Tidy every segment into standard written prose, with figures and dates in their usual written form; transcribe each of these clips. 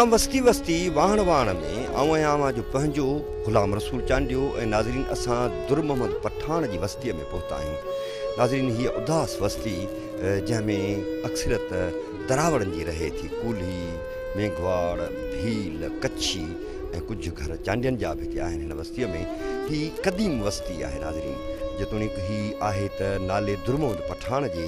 गुलाम वस्ती वस्ती वाहण वाहण में आवां जो पंहिंजो गुलाम रसूल चांडियो ऐं नाज़रीन असां दुर मोहम्मद पठान जी वस्तीअ में पहुता आहियूं। नाज़रीन हीअ उदास वस्ती जंहिंमें अक्सरत दरावड़नि जी रहे थी। कूल्ही, मेघवाड़, भील, कच्छी ऐं कुझु घर चांडियनि जा बि हिते आहिनि हिन वस्तीअ में। हीअ क़दीम वस्ती आहे नाज़रीन, जेतोणीकि हीअ आहे त नाले दुर मोहम्मद पठान जे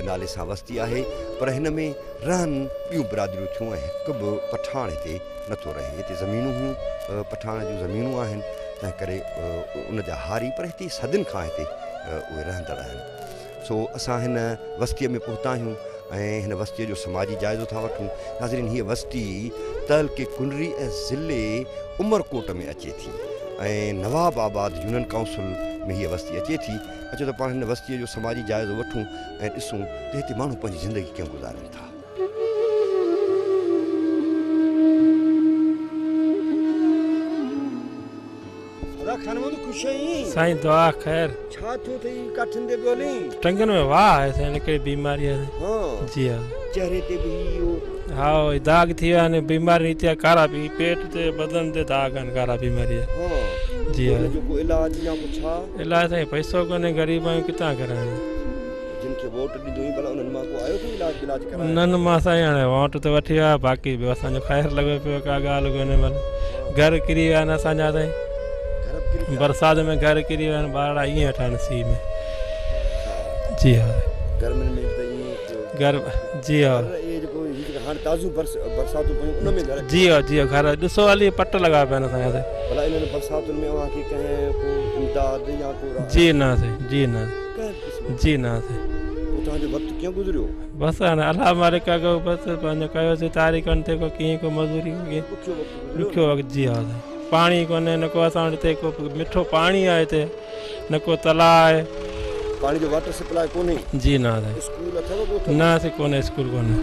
नाले सां वस्ती आहे, पर हिन में रहनि ॿियूं बिरादरियूं थियूं ऐं हिकु बि पठान हिते नथो रहे। हिते ज़मीनूं हूं पठान जूं ज़मीनूं आहिनि, तंहिं करे उन जा हारी, पर हिते सदियुनि खां हिते उहे रहंदड़ आहिनि। सो असां हिन वस्तीअ में पहुता आहियूं ऐं हिन वस्तीअ जो समाजी जाइज़ो था वठूं। नाज़रीन हीअ वस्ती तहलके कुनरी ऐं ज़िले उमरकोट में अचे थी ऐं नवाब आबाद यूनियन काउंसिल में हीअ वस्ती अचे थी। अचो त पाण हिन वस्तीअ जो समाजी जाइज़ो वठूं ऐं ॾिसूं त हिते माण्हू पंहिंजी ज़िंदगी कीअं गुज़ारनि था। साईं दुआ ख़ैर। छा थियो थई काठिन दे बोली? टंगन में वाह है साईं, हिकिड़ी बीमारी है। हां जी हां। चेहरे ते भी इहो हाँ दाग थी विया आहिनि, बीमारी थी आहे कारा भी, पेट ते बदन ते दाग आहिनि कारा बीमारी। हां जी हां। जो इलाज या कुछ छा? इलाज साईं पैसो कोन्हे, गरीब आहियूं, किथां करायूं? जिनके वोट ॾिनी भला उन्हनि मां को आयो थो इलाज कराइण? न मां साईं हाणे वोट त वठी विया, बाक़ी ॿियो असांजो ख़ैरु लॻो पियो, का ॻाल्हि कोन्हे। भले घर किरी विया आहिनि असांजा साईं, बरसाति में घर किरी विया आहिनि, ॿारड़ा ईअं वेठा आहिनि सी में। जी हा। गर्मियुनि में त ईअं घर। जी हा। हाणे ताज़ियूं बरसातूं पयूं उन में घर। जी हा जी हा। घर ॾिसो हली पट लॻा पिया आहिनि असांजा। भला इन्हनि बरसातुनि में अव्हांखे कंहिं को इमदाद या को? जी न साईं, जी न, जी न साईं। तव्हांजो वक़्तु कीअं गुज़रियो? बसि हाणे अलाह मालिक कयो, बसि पंहिंजो कयोसीं तारीख़नि ते, को कीअं को मज़ूरी ॾुखियो वक़्तु। जी हा साईं। पाणी कोन्हे, न को असां वटि हिते को मिठो पाणी आहे हिते, न को तलाउ आहे। पाणी जो वाटर सप्लाई कोन्हे? जी न साईं। स्कूल अथव? न साईं कोन्हे, स्कूल कोन्हे।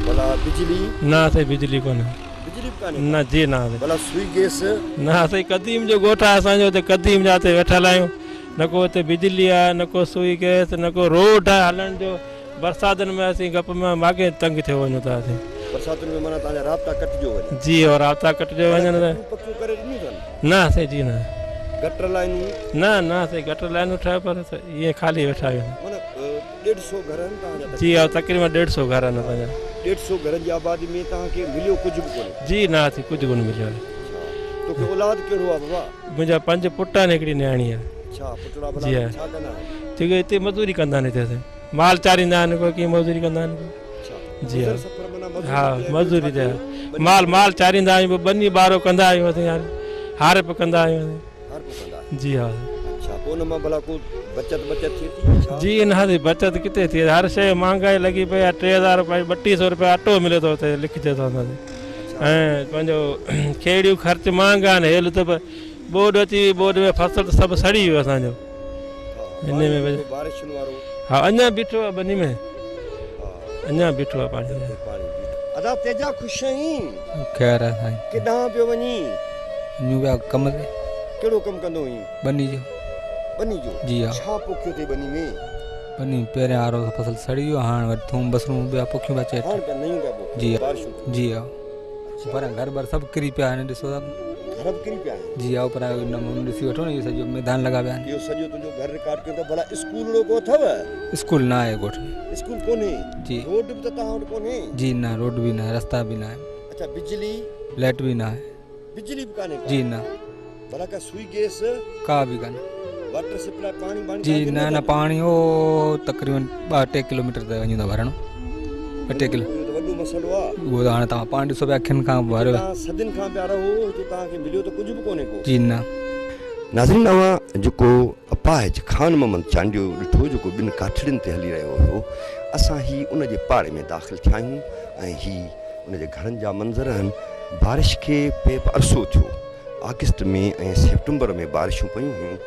भला बिजली? न साईं बिजली कोन्हे। बिजली बि कान्हे? न जी न साईं। भला सुई गैस? न साईं, क़दीम जो ॻोठ आहे असांजो, हिते क़दीम जा हिते वेठल आहियूं, न को हिते बिजली आहे, न को सुई गैस, न को रोड आहे हलण जो। बरसातुनि में असीं गप में मागे तंग थियो वञूं था असीं। बरसातुनि में माना तव्हांजा राब्ता कटिजो वञे? जी और राब्ता कटिजो वञनि पकियूं करे ॾिनियूं अथनि? न साईं जी न। गटर लाइनूं? न साईं गटर लाइनूं ठहे, पर ईअं ख़ाली वेठा आहियूं। माना 150 घर आहिनि तव्हांजा? जी हा तक़रीबन 150 घर आहिनि असांजा। 150 घरनि जी आबादी में तव्हांखे मिलियो कुझु बि कोन्हे? जी न साईं कुझु कोन मिलियो। तोखे औलाद कहिड़ो आहे बाबा? मुंहिंजा 5 पुट आहिनि, हिकिड़ी न्याणी आहे। छा पुटड़ा भला छा कंदा आहिनि? ठीक है, हिते मज़दूरी कंदा आहिनि हिते साईं, माल चारींदा आहिनि, कोई कीअं मज़दूरी कंदा आहिनि। जी हा मज़दूरी ते माल चारींदा आहियूं, बनी ॿारो कंदा आहियूं असीं, हार पे कंदा आहियूं। जी हा। जी न बचत किथे थी, हर शइ महांगाई लॻी पई आहे। 3000 रुपया 3200 रुपया अटो मिले थो हुते, लिखिजे थो ऐं पंहिंजो खेड़ियूं ख़र्च महांगा आहिनि। हेल त बोड अची, बोड में फसल सभु सड़ी वियो असांजो हिन में। हा अञा बीठो आहे बनी में, अञा बीठो आहे पाणी। अदा तेजा खुश आहीं? ख़ैर आहे साईं। किॾां पियो वञी? ॿिया कम ते। कहिड़ो कमु कंदो हुई? बनी जो। बनी जो? जी हा। छा पोखियो अथई बनी में? बनी पहिरियों वारो फसल सड़ी वियो, हाणे वरी थूम बसरूं ॿिया पोखियूं पिया अचे। हाणे नयूं पिया पोखियो? जी हा। जी हा। पर घर बर सभु किरी पिया आहिनि, ॾिसो था। घर बि किरी पिया आहिनि? जी हा। पर ॾिसी वठो न, इहो सॼो मैदान लॻा पिया आहिनि। इहो सॼो तुंहिंजो घर रिकॉर्ड कयो त भला स्कूल को अथव? स्कूल न आहे ॻोठ में। स्कूल कोन्हे? जी। रोड बि त तव्हां वटि कोन्हे? जी न, रोड बि न आहे, रस्ता बि न आहे। अच्छा, बिजली? लाइट बि न आहे। बिजली बि कान्हे? जी न। भला का सुई गैस? का बि कान्हे। वाटर सप्लाई पाणी बाणी? जी न पाणी हो तक़रीबन 2-3 किलोमीटर ते वञूं था भरणो। 2 किलो वॾो मसलो आहे उहो। हाणे तव्हां पाणी ॾिसो पिया अखियुनि खां भरियो। तव्हां सदियुनि खां पिया रहो, हिते तव्हांखे मिलियो त कुझु बि कोन्हे को? जी न। नाज़रीन, अवां जेको अपाहिज खान मोहम्मद चांडियो ॾिठो, जेको 2 काठड़ियुनि ते हली रहियो हुयो, असां ही उन जे पाड़े में दाख़िल थिया आहियूं ऐं ही उन जे घरनि जा मंज़र आहिनि। बारिश खे पे अरसो थियो, अगस्त में ऐं सेप्टेम्बर में बारिशूं पयूं हुयूं।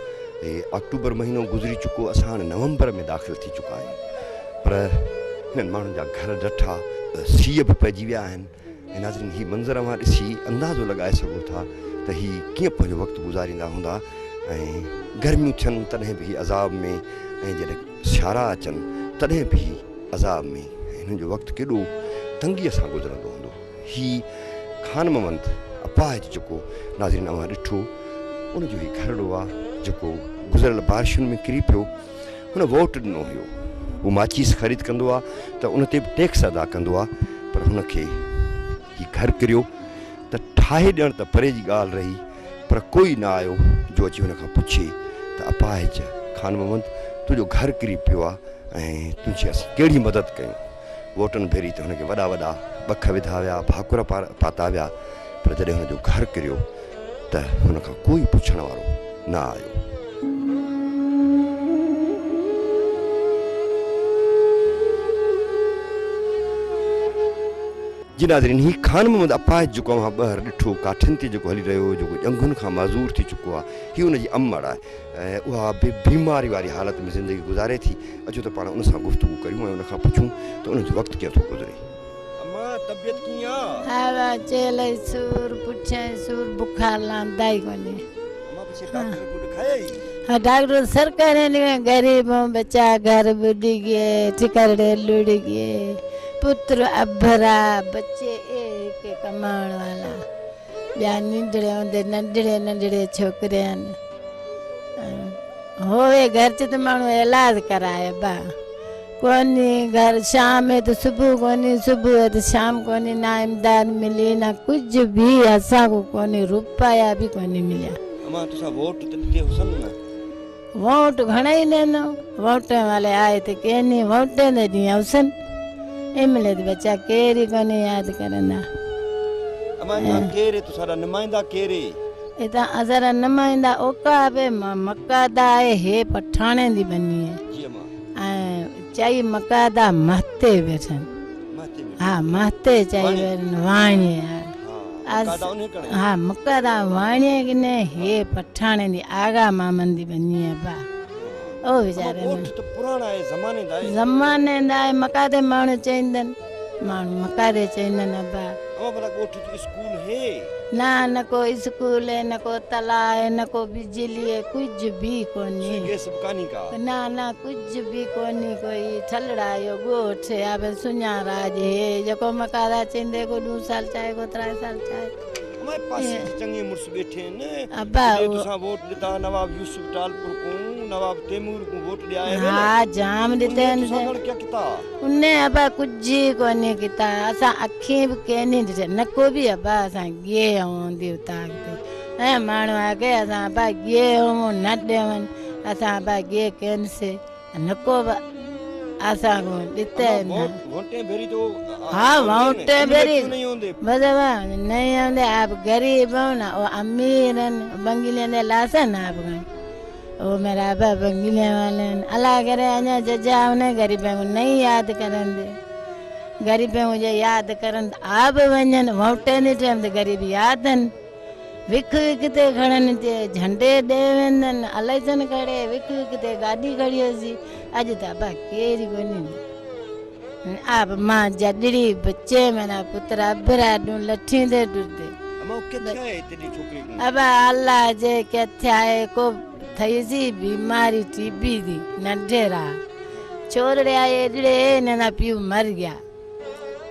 अक्टूबर महीनो गुज़री चुको, असां हाणे नवंबर में दाख़िल थी चुका आहियूं, पर हिननि माण्हुनि जा घर ॾठा, सीउ बि पइजी विया आहिनि। ऐं नाज़रीन, हीअ मंज़र अवां ॾिसी अंदाज़ो लॻाए सघो था त हीअ कीअं पंहिंजो वक़्तु गुज़ारींदा हूंदा। ऐं गर्मियूं थियनि तॾहिं बि अज़ाब में, ऐं जॾहिं सियारा अचनि तॾहिं बि अज़ाब में। हिननि जो वक़्तु केॾो तंगीअ सां गुज़रंदो हूंदो। हीअ खान मोहम्मद अपाहिज जेको नाज़रीन अवां ॾिठो उनजो ई घरड़ो आहे जेको गुज़िरियल बारिशुनि में किरी पियो। हुन वोट ॾिनो हुयो, हू माचीस ख़रीद कंदो आहे त उन ते बि टैक्स अदा कंदो आहे, पर हुनखे हीउ घर किरियो त ठाहे ॾियण त परे जी ॻाल्हि रही, पर कोई न आयो जो अची हुन खां पुछे त अपाहिज खान मोहम्मद तुंहिंजो घर किरी पियो आहे ऐं तुंहिंजी असीं कहिड़ी मदद कयूं। वोटनि भेरी त हुनखे वॾा वॾा ॿख विधा विया, भाकुर पाता विया, पर जॾहिं हुनजो घर किरियो त हुन खां कोई पुछण वारो न आयो। जी नाज़रीन, ही खान मोहम्मद अपाहिज जेको अवां ॿाहिरि ॾिठो काठियुनि ते जेको हली रहियो, जेको ॼंगुनि खां माज़ूर थी चुको आहे, हीअ हुनजी अमड़ आहे ऐं उहा बीमारी वारी हालत में ज़िंदगी गुज़ारे थी। अचो त पाण उन सां गुफ़्तगू करियूं ऐं उनखां पुछूं त उनजो वक़्तु कीअं थो गुज़रे। अम्मा तबियत कीअं आहे? हा चेल सूर पुछे सूर बुखार लांदा ही कोनी। अम्मा पछे डॉक्टर को दिखाया ही? हाँ डॉक्टर सरकारी में गरीब बच्चा घर बुढ़ गए, ठिकरे लुढ़ गए, पुत्र अभरा बच्चे एक कमाण वाला, ॿिया नंढड़े हूंदे नंढड़े नंढड़े छोकिरे आहिनि। होवे घर च त माण्हू इलाज कराए बा कोनी, घर शाम है तो सुबह कोनी, सुबह है तो शाम कोनी, ना इमदाद मिली ना कुछ भी असां को कोनी, रुपया भी कोनी मिलिया। अम्मा तुसा वोट त ॾिठे हुसन न? वोट घणा ही ॾिनो, वोट वाले आए तो कहनी वोट दे ॾींहुं अवसन एमले तो बच्चा केरी कोनी याद करंदा। अम्मा इहा केरे तुसारा नुमाइंदा केरे? इता अजरा नुमाइंदा ओका बे मक्कादा है पठाणे दी बनी है। जी अम्मा। चाई मक्कादा महते बैठन। महते हाँ महते चाई बैठन वाणी है। मक्कादा उन्हें कणे? हाँ मक्कादा वाणी ने हे पठाणे दी आगा मामन दी बनी है बा। ओ बेचारे वोट तो पुराना है ज़माने दा है। ज़माने दा है मक्कादे माण्हू चईंदन, माण्हू मक्कादे चईंदन अब्बा। अम्मा भला ॻोठ जो स्कूल है? ना न को स्कूल है, न को तला है, न को बिजली है, कुछ भी कोनी। गैस कानी का? ना ना कुछ भी कोनी, कोई ठलड़ा यो गोठ है अब सुञाराज है जको मकादा चंदे को 2 साल चाहे को 3 साल चाहे। हमारे पास चंगे मुर्स बैठे हैं अब्बा तुसा वोट दिता नवाब यूसुफ टालपुर को, नवाब तैमूर को वोट दिया है। हाँ जाम दिते हैं क्या किता? उन्ने अब्बा कुछ कोनी किता, असा अखी भी केनी दिते न को भी अब्बा असा गे होंदी उतारते ए मानो आगे असा अब्बा गे हो न देवन असा अब्बा गे केन से न को असा को दिते न वोटे भेरी तो हाँ वोटे भेरी नहीं होंदे बजवा नहीं होंदे। आप गरीब हो ना ओ अमीर बंगले ने लासन आप गए ओ मेरा अब्बा बंगले वाले अल्लाह करे अञा जजा उन्हें गरीबों को नहीं याद करन दे, गरीबों मुझे याद करन आप वंजन वोटे ने टाइम ते गरीब यादन विख विखते खड़न ते झंडे दे वेंदन अलाइजन खड़े विख विखते गाड़ी खड़ी होसी अज त अब्बा केरी कोनी। आप मां जडड़ी बच्चे मेरा पुत्र अभरा दू लठी दे डुरदे अम्मा के है तेरी छोकरी को? अब्बा अल्लाह जे के थाए को थई सी बीमारी टीबी दी नंढेरा छोरड़े आए एडड़े ना पीऊ मर गया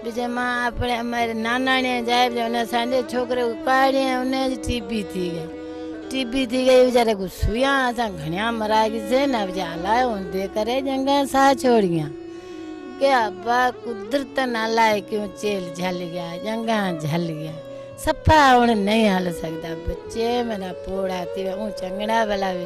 बीजे मां अपने हमारे नाना ने जाए उन्हें सांडे छोकरे को काढ़े उन्हें टीबी थी गई बेचारे को सुया असा घणिया मरा से ना बेचा हलाए होंदे करे जंगा सा छोड़िया के अब्बा कुदरत नालाए क्यों चेल झल गया जंगा झल गया सफा उन नहीं हल सकता बच्चे मेरा पोड़ा थी ऊ चंगड़ा वाला भी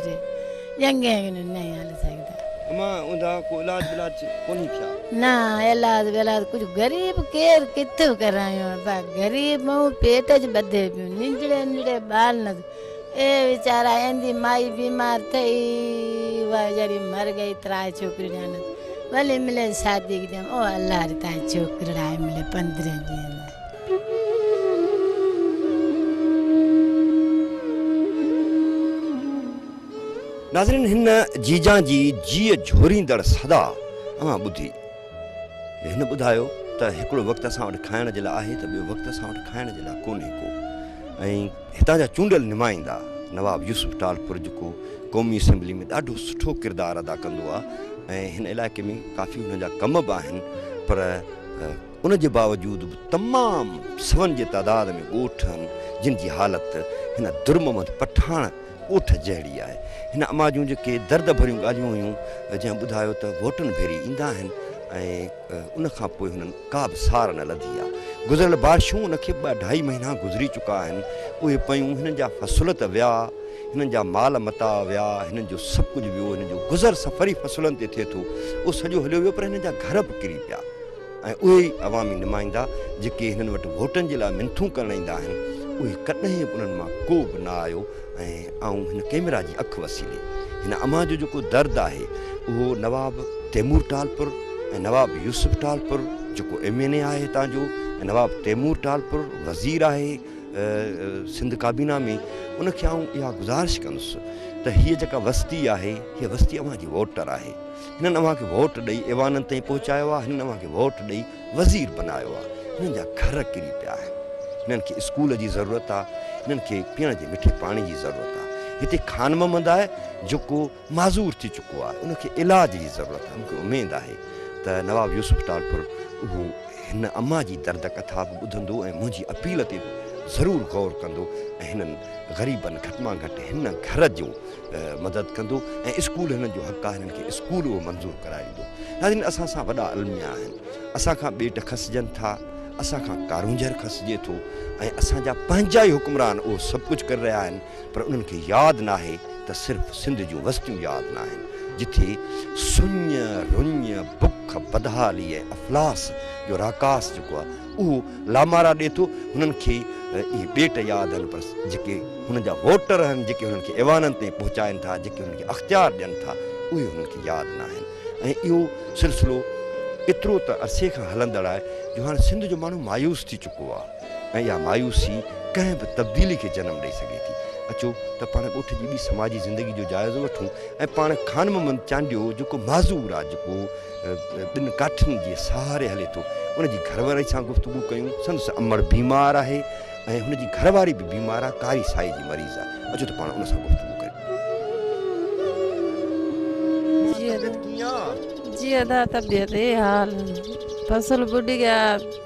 जंगे नहीं हल सकता। अम्मा उदा को इलाज बिलाज कोनी थिया? ना इलाज बिलाज कुछ गरीब केर किथो करायो बा गरीब मऊ पेट ज बधे पियो निंजड़े निंजड़े बाल न ए बेचारा एंदी माई बीमार थई वा जड़ी मर गई 3 छोकरी ने भले मिले शादी की ओ अल्लाह री ता छोकरा मिले 15 दिन। नाज़रीन हिन जीजा जी जीअ झोरींदड़ सदा अवां ॿुधी हिन ॿुधायो त हिकिड़ो वक़्तु असां वटि खाइण जे लाइ आहे त ॿियो वक़्तु असां वटि खाइण जे लाइ कोन्हे को ऐं हितां जा चूंडियल नुमाइंदा नवाब यूसुफ टालपुर जेको क़ौमी असेंबली में ॾाढो सुठो किरदारु अदा कंदो आहे ऐं हिन इलाइक़े में काफ़ी हुन जा कम बि आहिनि पर उन जे बावजूदि बि तमामु सवनि जे तादाद में ॻोठ आहिनि जिन जी हालति हिन दुर्ममद पठाण ॻोठ जहिड़ी आहे। हिन अमा जूं जेके दर्द भरियूं ॻाल्हियूं हुयूं जंहिं ॿुधायो त वोटनि भेरी ईंदा आहिनि ऐं उन खां पोइ हुननि का बि सार न लधी आहे। गुज़िरियल बारिशूं उनखे 2-2.5 महीना गुज़री चुका आहिनि। उहे पयूं हिननि जा फ़सुल त विया, हिननि जा माल मता विया, हिननि जो सभु कुझु वियो, हिननि जो गुज़र सफ़री फ़सुलनि ते थिए थो उहो सॼो हलियो वियो, पर हिननि जा घर बि किरी पिया। ऐं उहे ई अवामी नुमाइंदा जेके हिननि वटि वोटनि जे लाइ मिंथूं करणु ईंदा आहिनि उहे कॾहिं बि उन्हनि मां को बि न आयो। ऐं हिन कैमरा जी अखि वसीले हिन अमा जो जेको दर्द आहे उहो नवाब तैमूर टालपुर ऐं नवाब यूसुफ टालपुर जेको MNA आहे हितां जो, ऐं नवाब तैमूर टालपुर वज़ीर आहे सिंध काबीना में, उनखे आउं इहा गुज़ारिश कंदुसि त हीअ जेका वस्ती आहे हीअ वस्ती अव्हां जी वोटर आहे। हिननि अव्हां खे वोट ॾेई ऐवाननि ताईं पहुचायो आहे, हिननि अव्हां खे वोट ॾेई वज़ीर बनायो आहे। हिननि जा घर किरी पिया आहिनि, हिननि खे स्कूल जी ज़रूरत आहे, हिननि खे पीअण जे मिठे पाणी जी ज़रूरत आहे। हिते खान मोहम्मद आहे जेको माज़ूर थी चुको आहे, उनखे इलाज जी ज़रूरत आहे। मूंखे उमेदु आहे त नवाब यूसुफ टालपुर उहो हिन अम्मा जी दर्द कथा बि ॿुधंदो ऐं मुंहिंजी अपील ते बि ज़रूरु गौर कंदो ऐं हिननि ग़रीबनि घटि मां घटि हिन घर जो मदद कंदो ऐं स्कूल हिननि जो हक़ आहे, हिननि खे स्कूल उहो मंज़ूरु कराए ॾींदो। नाज़रीन, असां सां वॾा अलमिया आहिनि, असांखां ॿेट खसिजनि था, असांखां कारूंजर खसिजे थो ऐं असांजा पंहिंजा ई हुकुमरान उहो सभु कुझु करे रहिया आहिनि, पर उन्हनि खे यादि न आहे त सिर्फ़ु सिंध जूं वस्तियूं यादि न आहिनि जिथे सुञ रुञ बुख बदहाली ऐं अफ़लास जो राकास जेको आहे उहो लामारा ॾिए थो। हुननि खे इहे ॿेट यादि आहिनि, पर जेके हुननि जा वोटर आहिनि, जेके हुननि खे ऐवाननि ताईं पहुचाइनि था, जेके हुननि खे अख़्तियार ॾियनि था, उहे हुननि खे यादि न आहिनि। ऐं इहो सिलसिलो एतिरो त अरसे खां हलंदड़ आहे जो हाणे सिंध जो माण्हू मायूस थी चुको आहे ऐं इहा मायूसी कंहिं बि तब्दीली खे जनमु ॾेई सघे थी। अचो त पाण ॻोठ जी ॿी समाजी ज़िंदगी जो जाइज़ो वठूं ऐं पाण खान मोहम्मद चांडियो जेको माज़ूर आहे, जेको 2 काठियुनि जे सहारे हले थो, उनजी घरवारी सां गुफ़्तगू कयूं। संदसि अमड़ बीमार आहे ऐं हुनजी घरवारी बि बीमार आहे, कारी साई जी मरीज़ आहे। अचो त पाण उन सां गुफ़्तगू कयूं। जी अदा तबियत ए हाल फसल बुढ़ गया,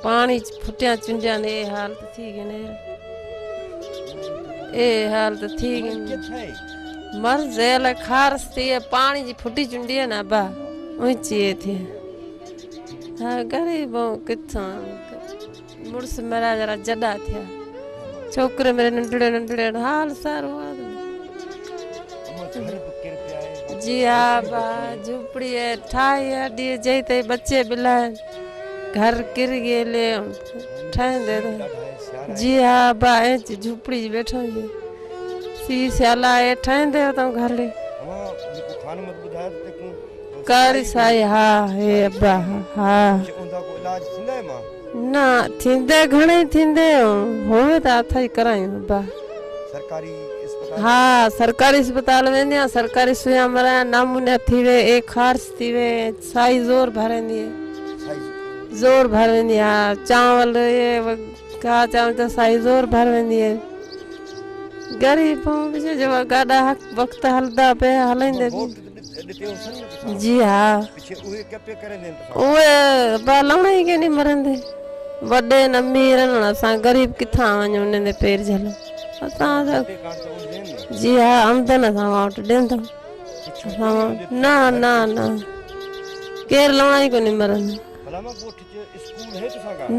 पानी फुटिया चुंजा ने ए हाल तो थी गए ने ए हाल तो थी गए मर जेल खारस थी पानी जी फुटी चुंडी है ना बा ऊंची थी। हाँ गरीबों किथा मुर्स मेरा जरा जड़ा थिया, छोकरे मेरे नंढड़े हाल सारो जी हाँ बा झुपड़ी है ठाई अड़ी जैते बच्चे बिलाए घर गिर गए ले ठाई दे जी हाँ बा झुपड़ी बैठो ये सी स्याला है ठाई दे तो घर ले कारी साई हाँ हे बा हाँ ना थिंदे घणे थिंदे होवे ता थाई करायूं बा सरकारी हाँ सरकारी अस्पताल वेंदे आ, सरकारी सुया मरा नमूने थी वे एक खारस थी वे साई जोर भरेंदी है, जोर भरेंदी है चावल ये का चावल तो साई जोर भरेंदी है। गरीबों बिचे जो गाड़ा वक्त हलदा पे हलेंदे जी हाँ ओए बालण ही के नहीं मरंदे वड्डे न मीरन असां गरीब किथा वञूं उन्हनि दे पेर झलो असां जी हाँ आमदन असां वटि ॾींदो ना ना ना केरु लवण ई कोन्हे मरंदो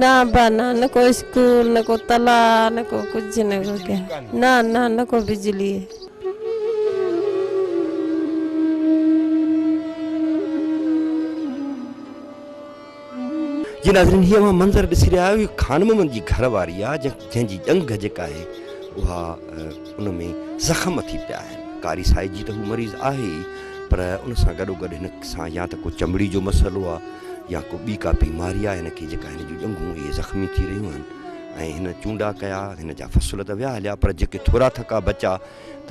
ना बा ना न को स्कूल न को तला न को कुछ न को क्या ना ना न को बिजली है। जी नाज़रीन, हीअ मां मंज़र ॾिसी रहिया आहियो, खान मोहम्मद जी घरवारी आहे जंहिंजी ॼंघ जेका आहे उहा उन में ज़ख़्म थी पिया आहिनि। कारी साई जी त हू मरीज़ आहे ई, पर उन सां गॾोगॾु हिन सां या त को चमड़ी जो मसइलो आहे या को ॿी का बीमारी आहे हिनखे जेका हिन जूं ॼंघूं इहे ज़ख़्मी थी रहियूं आहिनि। ऐं हिन चूंडा कया, हिन जा फ़सुल त विया हलिया, पर जेके थोरा थका बचा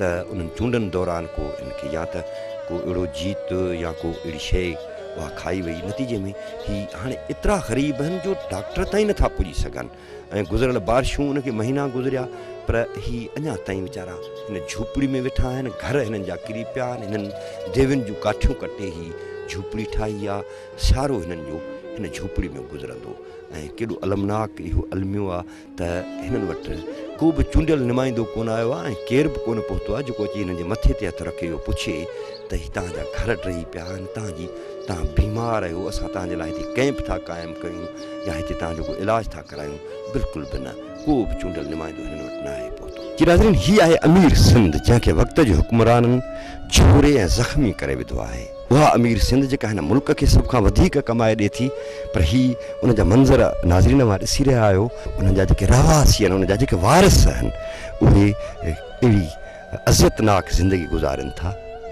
त उन्हनि चूंडनि दौरान को हिनखे या त को अहिड़ो जीत या को अहिड़ी शइ उहा खाई वई। नतीजे में ही हाणे एतिरा ग़रीब आहिनि जो डॉक्टर ताईं नथा पुॼी सघनि ऐं गुज़िरियल बारिशूं उनखे महीना गुज़रिया, पर ही अञा ताईं वीचारा हिन झूपड़ी में वेठा आहिनि, घर हिननि जा किरी पिया आहिनि। हिननि देवियुनि जूं काठियूं कटे ही झूपड़ी ठाही आहे, सियारो हिननि जो हिन झूपड़ी में गुज़रंदो ऐं केॾो अलमनाक इहो अलमियो आहे त हिननि वटि को बि चूंडियल नुमाइंदो कोन आयो आहे ऐं केर बि कोन पहुतो आहे जेको अची हिननि जे मथे ते हथु रखे इहो पुछे त हीअ तव्हांजा घर टही पिया आहिनि, तव्हां बीमार आहियो, असां तव्हांजे लाइ हिते कैंप था क़ाइमु कयूं या हिते तव्हांजो को इलाजु था करायूं, बिल्कुलु बि न, को बि चूंडियल नुमाइंदो हिननि वटि न आहे पहुतो। जी नाज़रीन, हीअ आहे अमीर सिंध जंहिंखे वक़्त जे हुक्मराननि झोरे ऐं ज़ख़्मी करे विधो आहे। उहा अमीर सिंध जेका हिन मुल्क खे सभ खां वधीक कमाए ॾिए थी, पर हीअ उन जा मंज़र नाज़रीन मां ॾिसी रहिया आहियो, उन्हनि जा जेके रहवासी आहिनि, उन जा जेके वारिस आहिनि, उहे अहिड़ी अज़तनाक ज़िंदगी गुज़ारनि था,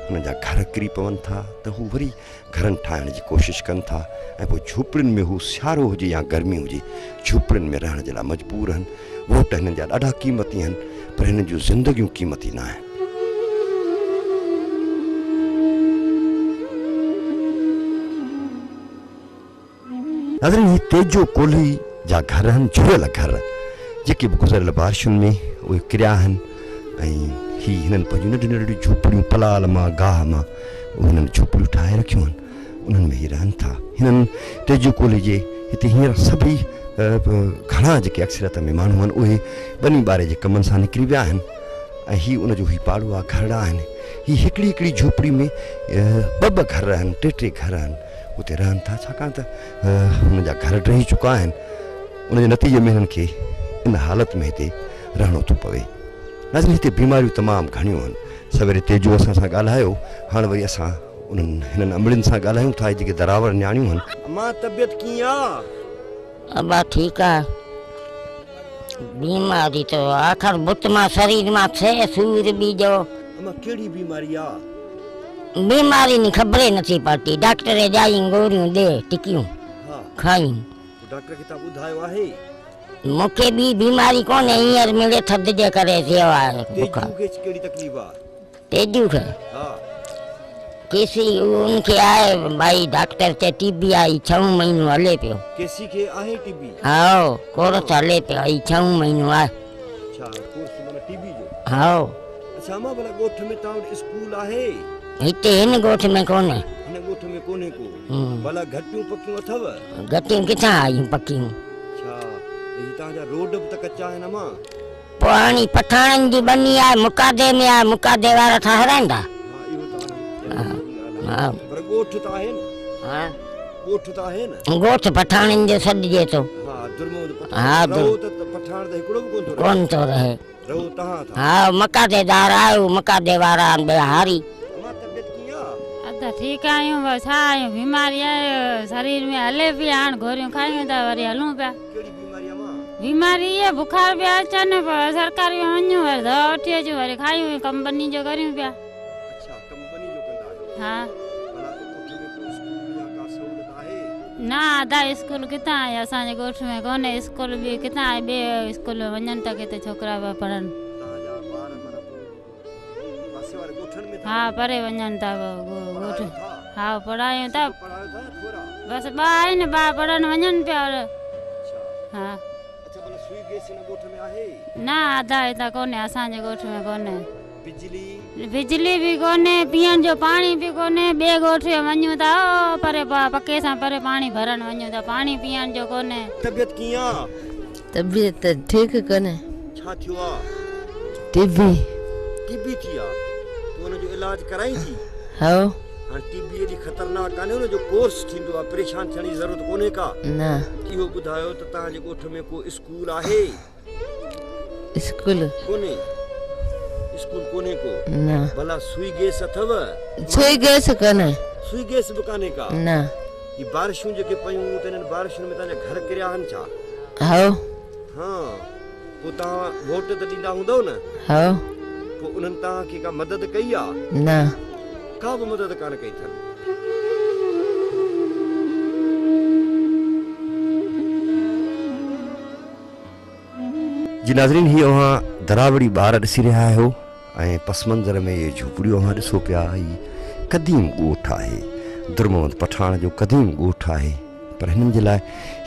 उन्हनि जा घर किरी पवनि था त हू वरी घरनि ठाहिण जी कोशिशि कनि था ऐं पोइ झूपड़ियुनि में हू सियारो हुजे या गर्मी हुजे झूपड़ियुनि में रहण जे लाइ मजबूर आहिनि। वोट हिननि जा ॾाढा क़ीमती आहिनि, पर हिननि जूं ज़िंदगियूं क़ीमती न आहिनि। नाज़रीन, ही तेजो कोल्ही जा घर आहिनि, जुड़ियल घर, जेके बि गुज़िरियल बारिशुनि में उहे किरिया आहिनि ऐं हिननि पंहिंजूं नंढियूं नंढियूं झूपड़ियूं पलाल मां गाह मां हिननि झूपड़ियूं ठाहे रखियूं आहिनि, उन्हनि में हीअ रहनि था। हिननि तेजो कोल्ही जे हिते हींअर सभई घणा जेके अक्सरियत में माण्हू आहिनि उहे ॿनी ॿारे जे कमनि सां निकिरी विया आहिनि ऐं हीअ उनजो हीउ पाड़ो आहे, घरड़ा आहिनि। हीअ हिकिड़ी हिकिड़ी झूपड़ी में ॿ घर आहिनि, टे घर आहिनि, उते रहनि था, छाकाणि त हुननि जा घर टही चुका आहिनि। उनजे नतीजे में हिननि खे इन हालत में हिते रहणो थो पवे। नाज़रीन, हिते बीमारियूं तमामु घणियूं आहिनि। सवेरे तेजो असां सां ॻाल्हायो, हाणे वरी असां हिननि अमड़ियुनि सां ॻाल्हायूं था जेके दरावर न्याणियूं आहिनि। अम्मा, तबियत कीअं आहे? अब्बा ठीकु आहे, बीमारी तो आख़िर बुत मां शरीर मां थे सूर बि जो। अम्मा, कहिड़ी बीमारी आहे? बीमारी नि ख़बर ई नथी पवंदी, डॉक्टर जायूं गोरियूं ॾे टिकियूं खायूं। डॉक्टर खे तव्हां ॿुधायो आहे? मूंखे ॿी बीमारी कोन्हे, हींअर मिले थधि जे करे थियो आहे बुखार। तेजू खे कहिड़ी तकलीफ़ आहे? तेजू खे केसी उनखे आहे भाई, डॉक्टर चए टीबी आई, 6 महीनो हले पियो। केसी खे आहे टीबी? हाओ, कोर्स हले पियो, 6 महीनो आहे। अच्छा, कोर्स माना टीबी जो? हाओ। अच्छा अम्मा, भला ॻोठ में तव्हां वटि स्कूल आहे? हिते हिन ॻोठ में कोन्हे। हिन ॻोठ में कोन्हे को? भला घटियूं पकियूं अथव? घटियूं किथां आयूं पकियूं? अच्छा, ही तव्हांजा रोड बि त कचा आहिनि अम्मा? पोइ हाणे पठाणनि जी बनी आहे, मुकादे में आहे, मुकादे वारा ठहराईंदा। पर ॻोठ त आहे न? ॻोठ त आहे न? ॻोठ पठाणनि जो सॾिजे थो। हा, रहो त पठाण त हिकिड़ो बि कोन थो रहे। रहो तव्हां था? हा, मकादेदार आहियो, मकादे वारा हारी। अम्मा, तबियत कीअं आहे? अदा ठीकु आहियूं, बसि छा आहियूं, बीमारी आहे शरीर में, हले पिया, हाणे गोरियूं खायूं था वरी हलूं पिया। कहिड़ी बीमारी अम्मा? बीमारी इहे बुखार पिया अचनि, पर सरकारी में वञूं वरी दवा वठी अचूं, वरी खायूं, कंपनी जो करियूं पिया। अच्छा, कंपनी जो कंदा आहियो? हा। भला ॻोठ में को स्कूल या का सहूलियत आहे? न अदा स्कूल किथां आहे, असांजे ॻोठ में कोन्हे स्कूल, बि किथां आहे, ॿिए स्कूल में वञनि था किथे छोकिरा पिया पढ़नि। तव्हांजा ॿार माना पासे वारे ॻोठनि में? हा, परे वञनि था ॻोठ। हा, पढ़ायूं था, पढ़ायो था थोरा? बसि 2 आहिनि, 2 पढ़नि वञनि पिया। हा। अच्छा, भला सुई गैस हिन ॻोठ में आहे? न अदा हितां कोन्हे, असांजे ॻोठ में कोन्हे। बिजली बि कोन्हे, पीअण जो पाणी बि कोन्हे, ॿिए ॻोठ में वञूं था परे पके सां परे पाणी भरण वञूं था, पाणी पीअण जो कोन्हे। तबियत कीअं आहे? तबियत ठीकु कोन्हे। छा थियो आहे? टीबी थी आहे? तूं हुनजो इलाज कराई थी? हा। हाणे टीबी एॾी ख़तरनाक कान्हे, हुनजो कोर्स थींदो आहे, परेशान थियण जी ज़रूरत कोन्हे का? न। इहो ॿुधायो त तव्हांजे ॻोठ में को स्कूल आहे? स्कूल कोन्हे? स्कूल कोन्हे को? न। भला सुई गैस अथव? सुई गैस कोन्हे। सुई गैस बि कान्हे का? न। ही बारिशूं जेके पयूं त हिननि बारिशुनि में तव्हांजा घर किरिया आहिनि छा? हा। हा, पोइ तव्हां वोट त ॾींदा हूंदव न? हा। पोइ उन्हनि तव्हांखे का मदद कई आहे? न, का बि मदद कान कई अथनि। जी नाज़रीन, हीअ अव्हां दरावड़ी ॿार ॾिसी रहिया आहियो ऐं पस मंज़र में इहे झूपड़ियूं अव्हां ॾिसो पिया। हीअ क़दीम ॻोठ आहे, दुर्मवंत पठाण जो क़दीम ॻोठ आहे, पर हिननि जे लाइ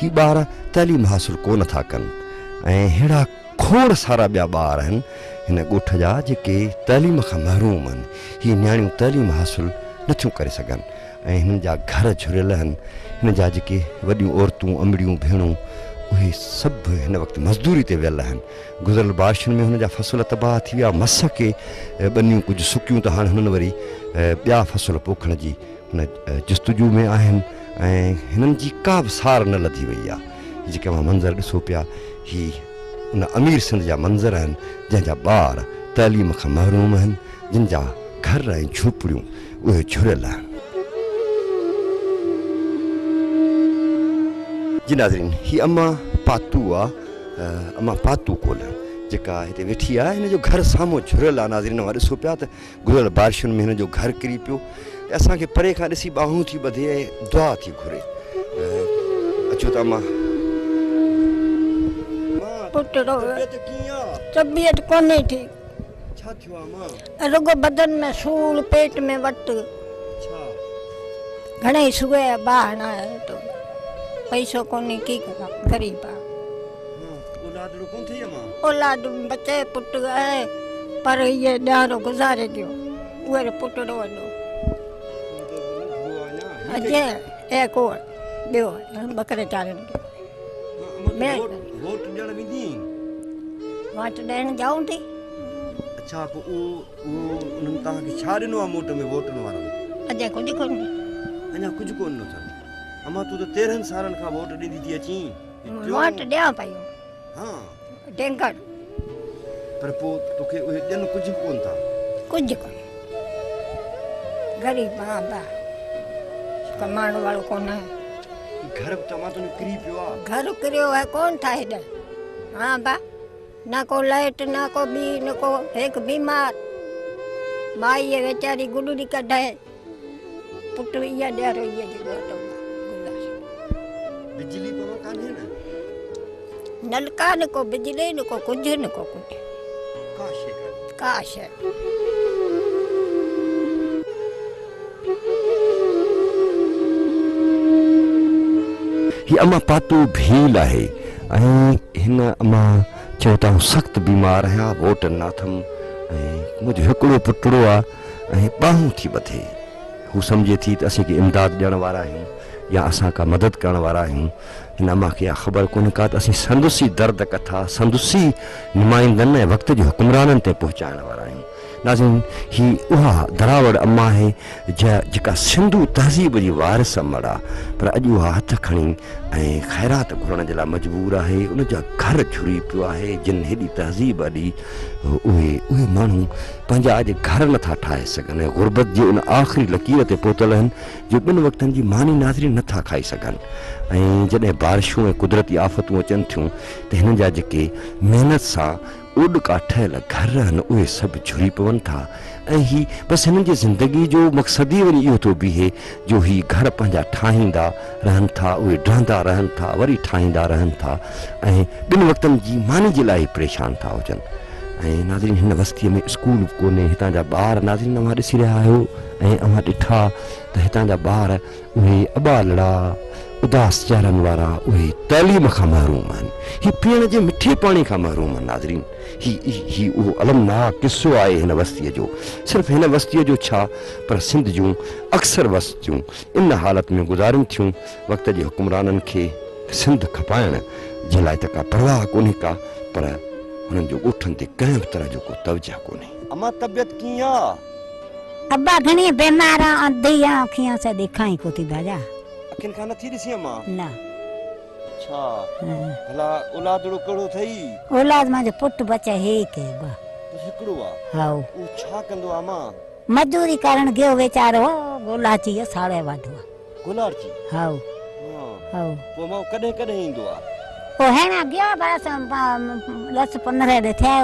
हीअ ॿार तइलीम हासिलु कोन था कनि ऐं अहिड़ा खोड़ सारा ॿिया ॿार आहिनि हिन ॻोठ जा जेके तइलीम खां महरूम आहिनि। हीअ नियाणियूं तइलीम हासिलु नथियूं करे सघनि ऐं हिननि जा घर झुरियल आहिनि। हिन जा जेके वॾियूं औरतूं अमड़ियूं भेणूं उहे सभु हिन वक़्तु मज़दूरी ते वियल आहिनि। गुज़िरियल बारिशुनि में हुन जा फसल तबाह थी विया, मस के ॿनियूं कुझु सुकियूं त हाणे हुननि वरी ॿिया फसल पोखण जी हुन जस्तजू में आहिनि ऐं हिननि जी का बि सार न लधी वई आहे। जेके मां मंज़र ॾिसो पिया ही उन अमीर सिंध जा मंज़र आहिनि जंहिंजा ॿार तइलीम खां महरूम आहिनि, जिन जा घर ऐं झोपड़ियूं उहे झुरियल आहिनि। जी नाज़रीन, ही अम्मा पातू आहे, अम्मा पातू कोल जेका हिते वेठी आहे, हिन जो घर साम्हूं झुरियल आहे। नाज़रीन मां ॾिसो पिया त गुज़िरियल बारिशुनि में हिन जो घर किरी पियो ऐं असांखे परे खां ॾिसी ॿाहूं थी ॿधे ऐं दुआ थी घुरे। अचो त अम्मा। पुटड़ो तबियत कोन्हे ठीक, छा थियो आहे अम्मा? रुगो बदन में सूर, पेट में वट, घणेई सुए बाहर आए तो पैसो कोन्हे की करा, गरीब आ। औलाद कोन थी अम्मा? औलाद बच्चे पुट है पर ये ॾारो गुज़ारे दियो, उहे पुटड़ो वॾो अजे ए को ॿियो बकरे चारनि खे वोट ॾियण वेंदी? वोट ॾियण जाऊं थी। अच्छा, पोइ उन्हनि तव्हांखे छा ॾिनो आहे मोट में वोटनि वारनि? अॼु कुझु कोन्हे, अञा कुझु कोन ॾिनो अथनि। अम्मा तूं त 13 सालनि खां वोट ॾींदी थी अची। वोट ॾियां पई हा टेंकर, पर पोइ तोखे उहे ॾियनि कुझु कोन था? कुझु कोन्हे, गरीब आहियां बा, कमाइण वारो कोन आहे। घर बि तव्हां तुंहिंजो किरी पियो आहे? घर किरियो आहे कोन था हेॾे। हाँ बा, न को लाइट, न को ॿी, न को हिकु बीमार माई वेचारी गुॾड़ी कढाए, पुट इहा ॾियारो इहा जी बिजली पवा कान्हे न? नलका न को बिजली, न को कुझु, न को कुझु, का शइ कान्हे? का शइ। ही अम्मा पातू भील आहे ऐं हिन अम्मा चयो त सख़्तु बीमार आहियां, वोट न अथमि ऐं मुंहिंजो हिकिड़ो पुटड़ो आहे ऐं ॿाहूं थी ॿधे। हू सम्झे थी त असीं के इमदाद ॾियण वारा आहियूं या असां का मदद करण वारा आहियूं। हिन अम्मा खे इहा ख़बर कोन्हे का त असीं संदुसी दर्द कथा, संदुसी नुमाइंदनि ऐं वक़्त जे हुक्मराननि ते पहुचाइण वारा आहियूं। नाज़रीन, ही उहा दरावड़ अम्मा आहे जेका सिंधू तहज़ीब जी वारिस अमड़ आहे, पर अॼु उहा हथ खणी ऐं ख़ैरात घुरण जे लाइ मजबूर आहे। उनजा घर झुरी पियो आहे, जिन हेॾी तहज़ीब ॾी उहे माण्हू पंहिंजा अॼु घर नथा ठाहे सघनि, गुरबत जे उन आख़िरी लकीर ते पहुतल आहिनि जो ॿिनि वक़्तनि जी मानी नाज़रीन नथा खाई सघनि। ऐं जॾहिं बारिशूं ऐं कुदरती आफ़तूं अचनि थियूं त हिननि जा जेके महिनत सां उॾका ठहियल घर आहिनि उहे सभु झुरी पवनि था ऐं ही बसि हिननि जी ज़िंदगी जो मक़सदु ई वरी इहो थो बीहे जो ही घर पंहिंजा ठाहींदा रहनि था, उहे ढहंदा रहनि था, वरी ठाहींदा रहनि था ऐं ॿिनि वक़्तनि जी मानी जे लाइ परेशान था हुजनि। ऐं नाज़रीन, हिन बस्तीअ में स्कूल कोन्हे, हितां जा ॿार नाज़रीन अव्हां ॾिसी रहिया आहियो ऐं अव्हां ॾिठा त हितां जा ॿार उहे अॿालड़ा उदास चेहरनि वारा उहे तइलीम खां महरूम आहिनि, ही पीअण जे मिठे पाणी खां महरूम आहिनि। नाज़रीन, ही उहो अलमनाक किस्सो आहे हिन बस्तीअ जो। सिर्फ़ु हिन बस्तीअ जो छा, पर सिंध जूं अक्सर बस्तियूं इन हालत में गुज़ारनि थियूं वक़्त जे हुक्मराननि खे सिंध खपाइण जे लाइ त का परवाह कोन्हे का, पर हुननि जो ॻोठनि ते कंहिं बि तरह जो को तवजह कोन्हे। अम्मा तबियत कीअं आहे? अब्बा घणी बीमार आहे, अंधी आहे, अखियां से ॾेखाई को थी बाजा। अखियुनि खां नथी ॾिसी अम्मा? न। अच्छा, भला औलादड़ो कहिड़ो अथई? औलाद मुंहिंजो पुटु बचे हिकु हिकिड़ो आहे? हा। उहो छा कंदो आहे अम्मा? मजदूरी करण गयो वीचारो, गोलाची साड़े वाधो आहे। गोलाची? हा। पोइ मां कॾहिं कॾहिं ईंदो आहे? पोइ हिन गयो बसि 10-15 ॾींहं थिया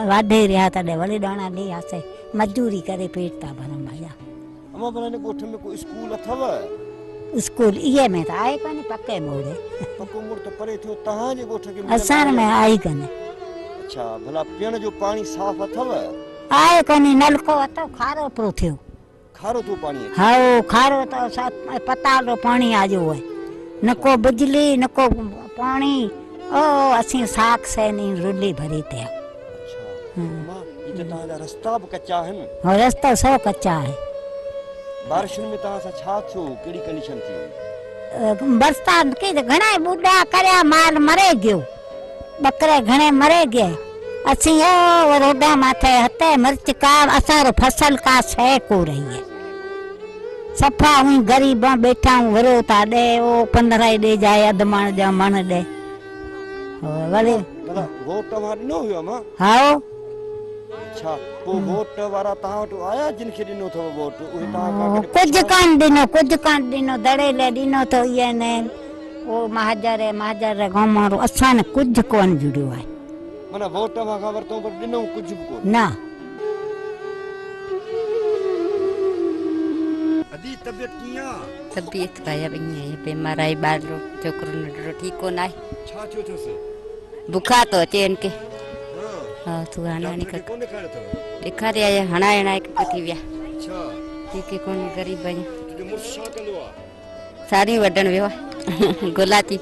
वाढे रहिया, तॾहिं वरी ॾाणा ॾे आसे मजदूरी करे पेट था भरनि भैया। अम्मा भला हिन ॻोठ में कोई स्कूल अथव? स्कूल इहे में त आहे कोन्हे, पके मोड़े। पको मोड़ त परे थियो, तव्हांजे ॻोठ खे असां में आहे कोन्हे। अच्छा, भला पीअण जो पाणी साफ़ अथव? आहे कोन्हे, नलको अथव, खारो पियो थियो। खारो तो पाणी? हा, खारो तो पताल रो पाणी आजो है, न को बिजली न को पानी। ओ असी साख से नहीं रुली भरी थे। अच्छा, मां ये तहां रास्ता भी कच्चा है? हां, रास्ता सब कच्चा है। बारिश में तहां सा छा थियो, केड़ी कंडीशन थी? बरसात की तो घणा बूढ़ा करया माल मरे गयो बकरे घणे मरे गए असी रोडा माथे हते मिर्च का असार फसल का शे को रही है सफा हुई गरीब बैठा हूँ वरो ता दे ओ 15 दे जाए अदमान जा मन दे वले भला वोट वार न हुयो मां हाओ अच्छा वो वोट वारा ता वटि आया जिन खे ॾिनो अथव वोट उहे कुछ कान दिनो दड़े ले दिनो तो ये ने ओ महाजर गांव मारो असा ने कुछ कोन जुड़ियो है माना वोट मा खबर तो पर ॾिनो कुछ भी कोन ना अदी तबियत किया तबियत भाया बनी है बीमार आई बार रो छोकरो नडरो ठीक को नाय छा थियो थसे बुखार तो चेन के हां तू आना नहीं कर कोने खाड़े थव देखा रे आया हणा एना एक थी व्या अच्छा ठीक है कोन गरीब भाई तुझे मुर्श छा कंदो आ सारी वडन वियो गुलाती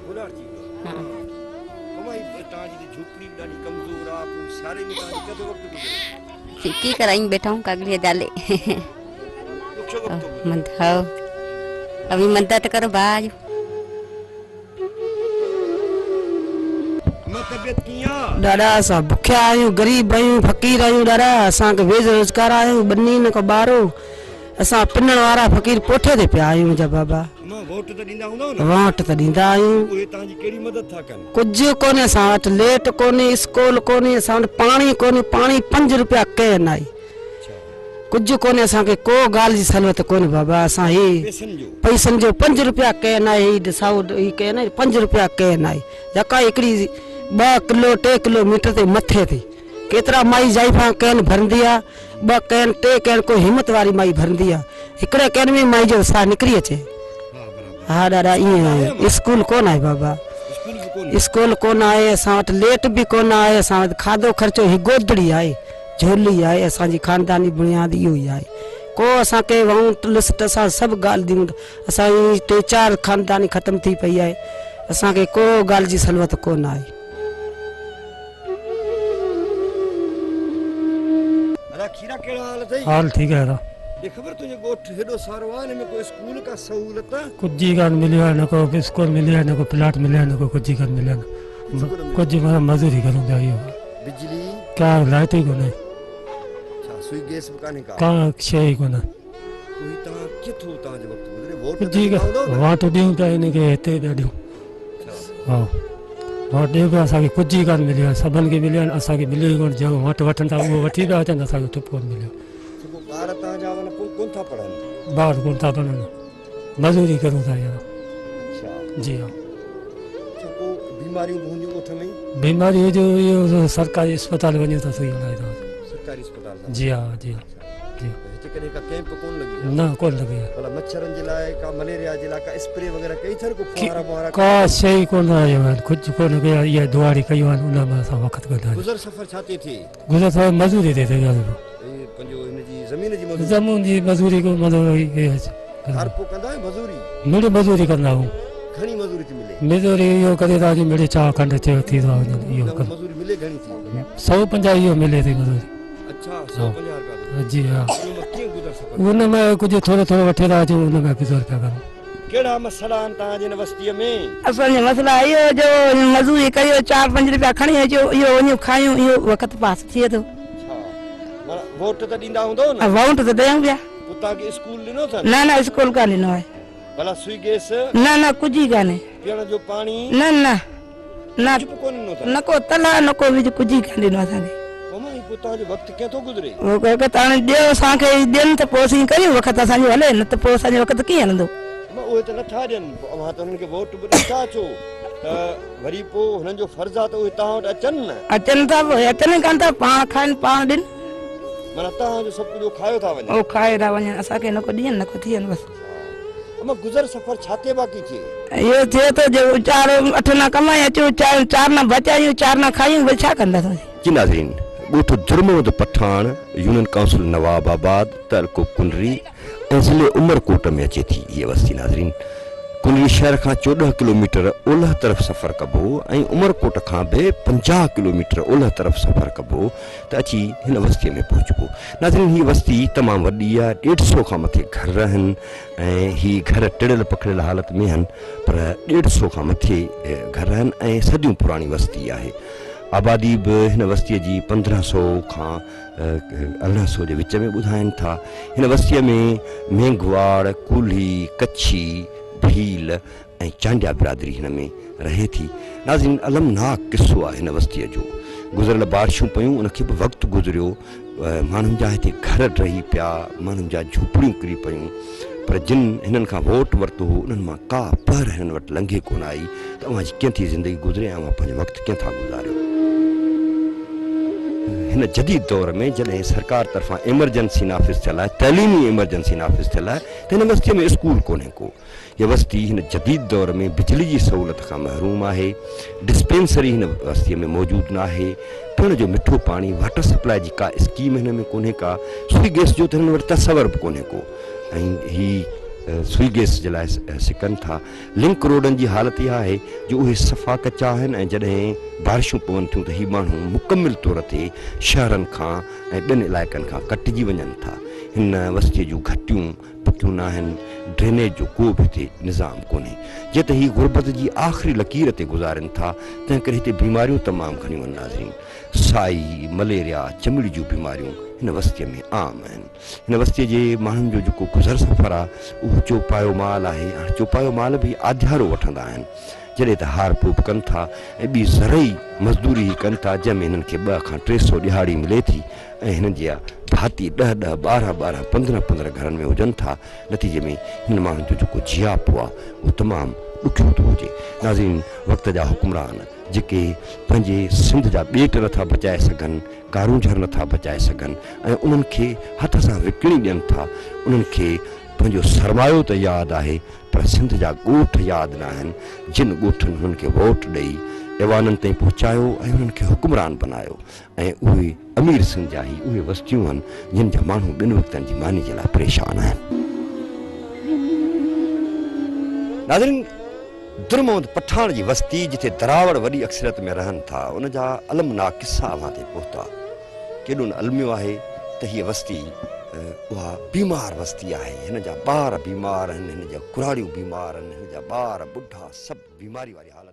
गुलाटी हां कमाई बेटा जी झोपड़ी डाडी कमजोर आ सारे में ताजी कदो वक्त गुजरे की कराई बैठा हूं कागली डाले मंद हां अभी मदद करो बाज तबियत किया दादा असां भुखिया आहियूं गरीब आहियूं फ़क़ीर आहियूं दादा असांखे बेरोज़गार आहियूं बनी न को ॿारो असां पिनण वारा फ़क़ीर पोठे ते पिया आहियूं जा बाबा वोट त ॾींदा हूंदव न वोट त ॾींदा आहियूं उहे तव्हांजी कहिड़ी मदद था कनि कुझु कोन्हे असां वटि लेट कोन्हे स्कूल कोन्हे असां वटि पाणी कोन्हे पाणी 5 रुपया के नाई कुझु कोन्हे असांखे को ॻाल्हि जी सहूलियत कोन्हे बाबा असां ही पैसनि जो 5 रुपया के नाई ही ॾिसाओ ही के नाई 5 रुपया के नाई जका हिकिड़ी 2 किलो 3 किलोमीटर ते मथे ते केतिरा माई जाइफा कैन भरंदी आहे 2 कैन 3 कैन को हिम्मत वारी माई भरंदी आहे हिकिड़े कैन में माई जो साह निकिरी अचे हाँ दादा ईअं स्कूल कोन आहे बाबा स्कूल कोन आहे असां वटि लेट बि कोन आहे असां वटि खाधो ख़र्चो ही गोदड़ी आहे झोली आहे असांजी खानदानी बुनियाद इहो ई आहे को असांखे वाउंट लिस्ट सां सभु ॻाल्हि ॾियूं असांजी 3-4 खानदानी ख़तमु थी पई आहे असांखे को ॻाल्हि जी सहूलियत कोन आहे खीरा केड़ा हाल थई हाल ठीक है रा ये खबर तुझे गोठ हेडो सारवान में कोई स्कूल का सहूलत कुछ जी का मिलिया न को स्कूल मिलिया न को प्लाट मिलिया न को कुछ जी का मिलिया कुछ जी मजदूरी करूं जाइयो बिजली क्या लाइट ही कोने अच्छा सुई गैस काने का छे कोने कोई ता किथो ता जे वक्त गुजरे वोट जी का वोट दियो त इन के हेते दियो हां वोट दियो का असा के कुछ जी का मिलिया सबन के मिलिया असा के मिलियो कोन जो वोट वठन ता वो वठी दा अचन असा के टुप कोन मिलियो बार ता जावन कोन था पढ़न बाहर कोन था पढ़न मजदूरी करूं था यार अच्छा जी हां को बीमारियों होंदी ओठ में बीमारी जो ये सरकारी अस्पताल वने तो सही ना सरकारी अस्पताल जी हां जी जी कने का कैंप कोन लगी ना कोन लगी भला मच्छरन जे लाए का मलेरिया जे ला का स्प्रे वगैरह कई थर को फुहारा फुहारा का सही कोन आयो कुछ कोन गया ये दुआरी कई वन उना में सा वक्त गदा गुजर सफर छाती थी गुजर सफर मजदूरी दे यार ए पंजो इन जी जमीन जी मजदूरी जमीन जी मजदूरी को मजदूरी ये हर को कंदा है मजदूरी मेरे मजदूरी करना हूं घणी मजदूरी थी मिले मजदूरी यो करे ता जी मेरे चा खंड चे थी तो यो कर मजदूरी मिले घणी थी 150 यो मिले थी मजदूरी अच्छा 150 रुपया जी हां के गुजर सफर उन में कुछ थोड़ो थोड़ो वठे ता जो उन में गुजर का करो केड़ा मसला ता जिन बस्ती में असांजे मसला इहो जो मजदूरी कयो 4-5 रुपया खणी अचो इहो वञो खायूं इहो वक़्तु पास थिए थो माना वोट त ॾींदा हूंदो न वोट त ॾियूं पिया पुता के स्कूल ॾिनो था न स्कूल कान ॾिनो आहे भला सुई गैस न कुझु ई कान्हे पीअण जो पाणी न कुझु कोन ॾिनो था न को तला न को विझ कुझु ई कान ॾिनो असांखे मम्मी पुता जो वक्त के तो गुजरे वो कहे त हाणे ॾियो असांखे ॾियनि त पोइ असीं करियूं वक़्तु असांजो हले न त पोइ असांजो वक़्तु कीअं हलंदो उहे त नथा ॾियनि अवां त उन्हनि खे वोट बि नथा अचो त वरी पोइ हुननि जो फर्ज़ु आहे त उहे तव्हां वटि अचनि न अचनि था अचनि कान था पाण खाइनि पाण ॾियनि माना तव्हांजो सभु कुझु खायो था वञनि उहो खाए था वञनि असांखे न को ॾियनि न को थियनि बसि अमां गुज़र सफ़र छाते बाक़ी थिए इहो थिए थो जो 4-8 न कमाए अचो 4 न बचायूं 4 न खायूं वरी छा कंदासीं जी नाज़रीन ॻोठ जुर्मद पठान यूनियन काउंसिल नवाबाबाद तलको कुनरी ऐं ज़िले उमरकोट में अचे थी ये बस्ती नाज़रीन कुली शहर खां 14 किलोमीटर ओलह तरफ़ सफ़र कबो ऐं उमरकोट खां बि 50 किलोमीटर ओलह तरफ़ सफ़र कबो त अची हिन बस्तीअ में पहुचबो। नाज़रीन, हीअ बस्ती तमामु वॾी आहे, 150 खां मथे घर आहिनि ऐं हीअ घर टिड़ियल पकड़ियल हालत में आहिनि, पर 150 खां मथे घर आहिनि ऐं सदियूं पुराणी बस्ती आहे। आबादी बि हिन बस्तीअ जी 1500 खां 1800 जे विच में ॿुधाइनि था। हिन बस्तीअ में मेंघवाड़, कुली, कच्छी, भील ऐं चांडिया बिरादरी हिन में रहे थी। नाज़रीन, अलमनाक किस्सो आहे हिन बस्तीअ जो। गुज़िरियल बारिशूं पयूं, उनखे बि वक़्तु गुज़रियो, माण्हुनि जा हिते घर रही पिया, माण्हुनि जा झूपड़ियूं किरी पयूं, पर जिन हिननि खां वोट वरितो हो उन्हनि मां का पर हिननि वटि लंघे कोन आई त अवां जी कीअं थी ज़िंदगी गुज़रे, अवां पंहिंजो वक़्तु कीअं था गुज़ारियो। हिन जदीद दौर में जॾहिं सरकार तरफ़ां एमरजेंसी नाफ़िज़ थियल आहे, तइलीमी एमरजेंसी नाफ़िज़ थियल आहे, त हिन बस्तीअ में स्कूल कोन्हे को। हीअ बस्ती हिन जदीद दौर में बिजली जी सहूलियत खां महरूम आहे। डिस्पेंसरी हिन बस्तीअ में मौजूदु न आहे। पीअण जो मिठो पाणी, वाटर सप्लाई जी का स्कीम हिन में कोन्हे का। सुई गैस जो त हिन वटि तसवर बि कोन्हे को ऐं हीअ सुई गैस जे लाइ सिकनि था। लिंक रोडनि जी हालति इहा आहे जो उहे सफ़ा कचा आहिनि ऐं जॾहिं बारिशूं पवनि थियूं त हीअ माण्हू मुकमिल तौर ते शहरनि खां ऐं ॿियनि इलाइक़नि खां कटिजी वञनि था। हिन बस्तीअ जूं घटियूं पकियूं न आहिनि, ड्रेनेज जो को बि हिते निज़ाम कोन्हे। जे त हीअ गुरबत जी आख़िरी लकीर ते गुज़ारनि था, तंहिं करे हिते बीमारियूं तमामु घणियूं आहिनि। नाज़रीन, साई, मलेरिया, चमड़ी जूं बीमारियूं हिन बस्तीअ में आम आहिनि। हिन बस्तीअ जे माण्हुनि जो जेको गुज़र सफ़र आहे उहो चौपायो माल आहे। हाणे चौपायो माल बि आध्यारो वठंदा आहिनि, जॾहिं त हार फूप कनि था ऐं ॿी ज़रई मज़दूरी कनि था, जंहिंमें हिननि खे 2 खां 300 ॾिहाड़ी मिले थी ऐं हिननि जा भाती 10-10, 12-12, 15-15 घरनि में हुजनि था। नतीजे में हिन माण्हुनि जो जेको जियापो आहे उहो तमामु ॾुखियो थो हुजे। नाज़रीन, वक़्त जा हुकुमरान जेके पंहिंजे सिंध जा ॿेट नथा बचाए सघनि, कारूंझर नथा बचाए सघनि ऐं उन्हनि खे हथ सां विकिणी ॾियनि था, उन्हनि खे पंहिंजो सरमायो त यादि आहे पर सिंध जा ॻोठ यादि न आहिनि, जिन ॻोठनि हुननि खे वोट ॾेई ऐवाननि ताईं पहुचायो ऐं हुननि खे हुकुमरान बनायो ऐं उहे अमीर सिंध जा ई उहे बस्तियूं आहिनि जिन जा माण्हू 2 वक़्तनि जी मानी जे लाइ परेशान आहिनि। नाज़रीन, दुर्मोहम्मद पठान जी बस्ती जिथे दरावड़ वॾी अक्सरियत में रहनि था, उन जा अलमनाक किस्सा अवां ते पहुता। केॾो न अलमियो आहे त हीअ बस्ती उहा बीमार बस्ती आहे। हिन जा ॿार बीमार आहिनि, हिन जा कुराड़ियूं बीमार आहिनि, हिन जा ॿार ॿुढा सभु बीमारी वारी हालत